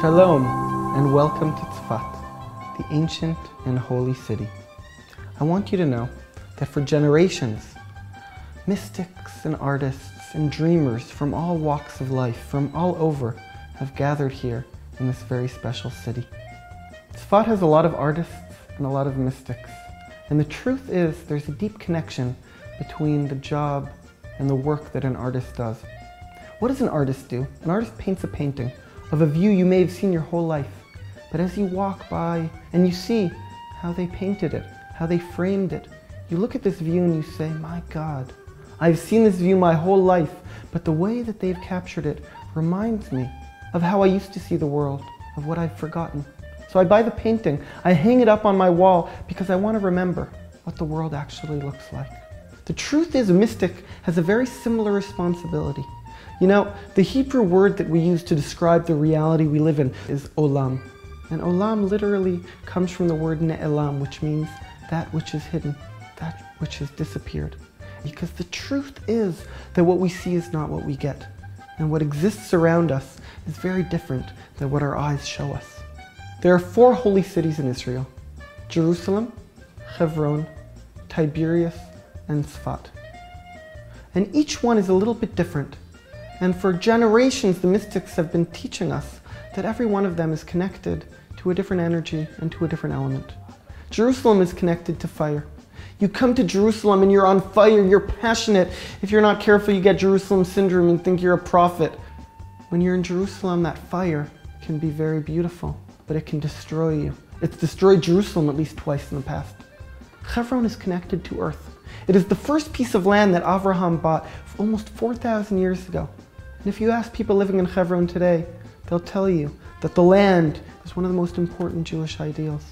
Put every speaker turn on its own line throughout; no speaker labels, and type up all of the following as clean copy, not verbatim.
Shalom and welcome to Tzfat, the ancient and holy city. I want you to know that for generations, mystics and artists and dreamers from all walks of life, from all over, have gathered here in this very special city. Tzfat has a lot of artists and a lot of mystics, and the truth is there's a deep connection between the job and the work that an artist does. What does an artist do? An artist paints a painting of a view you may have seen your whole life. But as you walk by and you see how they painted it, how they framed it, you look at this view and you say, my God, I've seen this view my whole life, but the way that they've captured it reminds me of how I used to see the world, of what I've forgotten. So I buy the painting, I hang it up on my wall because I want to remember what the world actually looks like. The truth is, a mystic has a very similar responsibility. You know, the Hebrew word that we use to describe the reality we live in is olam. And olam literally comes from the word ne'elam, which means that which is hidden, that which has disappeared. Because the truth is that what we see is not what we get. And what exists around us is very different than what our eyes show us. There are 4 holy cities in Israel: Jerusalem, Hebron, Tiberias, and Tzfat. And each one is a little bit different. And for generations, the mystics have been teaching us that every one of them is connected to a different energy and to a different element. Jerusalem is connected to fire. You come to Jerusalem and you're on fire, you're passionate. If you're not careful, you get Jerusalem syndrome and think you're a prophet. When you're in Jerusalem, that fire can be very beautiful, but it can destroy you. It's destroyed Jerusalem at least twice in the past. Hebron is connected to earth. It is the first piece of land that Abraham bought almost 4,000 years ago. And if you ask people living in Hebron today, they'll tell you that the land is one of the most important Jewish ideals.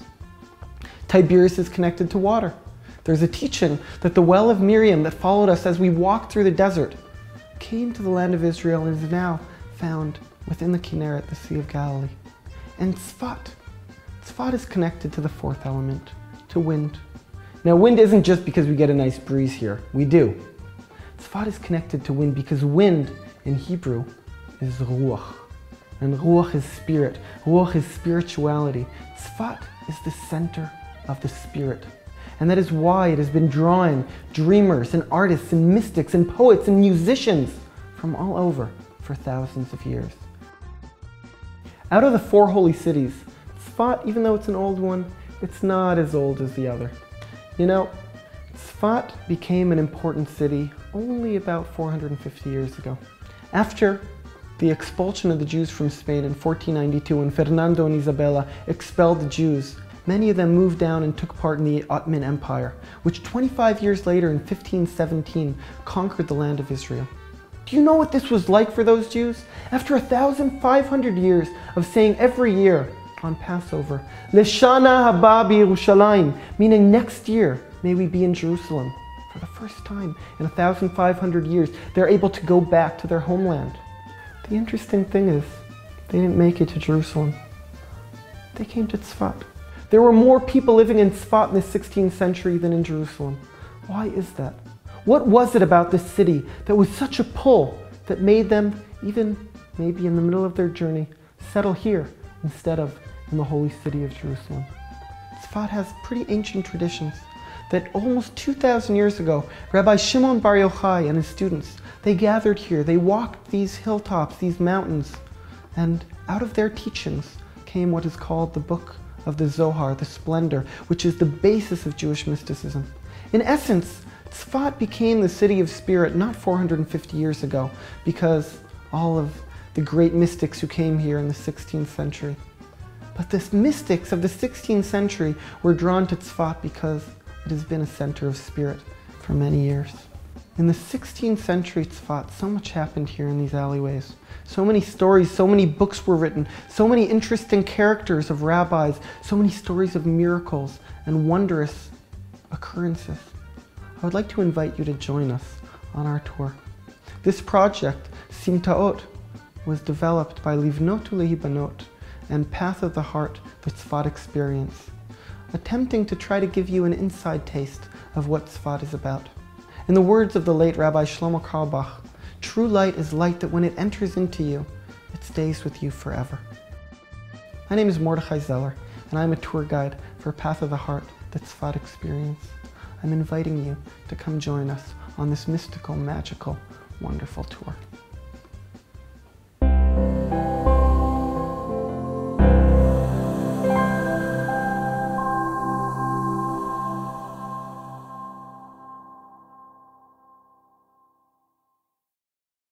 Tiberias is connected to water. There's a teaching that the well of Miriam that followed us as we walked through the desert came to the land of Israel and is now found within the Kinneret, the Sea of Galilee. And Tzfat is connected to the 4th element, to wind. Now, wind isn't just because we get a nice breeze here. We do. Tzfat is connected to wind because wind in Hebrew is ruach. And ruach is spirit. Ruach is spirituality. Tzfat is the center of the spirit. And that is why it has been drawing dreamers and artists and mystics and poets and musicians from all over for thousands of years. Out of the 4 holy cities, Tzfat, even though it's an old one, it's not as old as the other. You know, Tzfat became an important city only about 450 years ago. After the expulsion of the Jews from Spain in 1492, when Fernando and Isabella expelled the Jews, many of them moved down and took part in the Ottoman Empire, which 25 years later in 1517 conquered the land of Israel. Do you know what this was like for those Jews? After 1,500 years of saying every year on Passover, Leshana haba b'Yerushalayim, meaning next year may we be in Jerusalem. For the first time in 1,500 years, they're able to go back to their homeland. The interesting thing is, they didn't make it to Jerusalem. They came to Tzfat. There were more people living in Tzfat in the 16th century than in Jerusalem. Why is that? What was it about this city that was such a pull that made them, even maybe in the middle of their journey, settle here instead of in the holy city of Jerusalem? Tzfat has pretty ancient traditions that almost 2,000 years ago, Rabbi Shimon Bar Yochai and his students, they gathered here, they walked these hilltops, these mountains, and out of their teachings came what is called the Book of the Zohar, the Splendor, which is the basis of Jewish mysticism. In essence, Tzfat became the city of spirit not 450 years ago because all of the great mystics who came here in the 16th century. But the mystics of the 16th century were drawn to Tzfat because it has been a center of spirit for many years. In the 16th century Tzfat, so much happened here in these alleyways. So many stories, so many books were written, so many interesting characters of rabbis, so many stories of miracles and wondrous occurrences. I would like to invite you to join us on our tour. This project, SIMTAOT, was developed by Livnot Ulehibanot and Path of the Heart, the Tzfat Experience, attempting to try to give you an inside taste of what Tzfat is about. In the words of the late Rabbi Shlomo Carlebach, true light is light that when it enters into you, it stays with you forever. My name is Mordechai Zeller, and I'm a tour guide for Path of the Heart, the SIMTAOT experience. I'm inviting you to come join us on this mystical, magical, wonderful tour.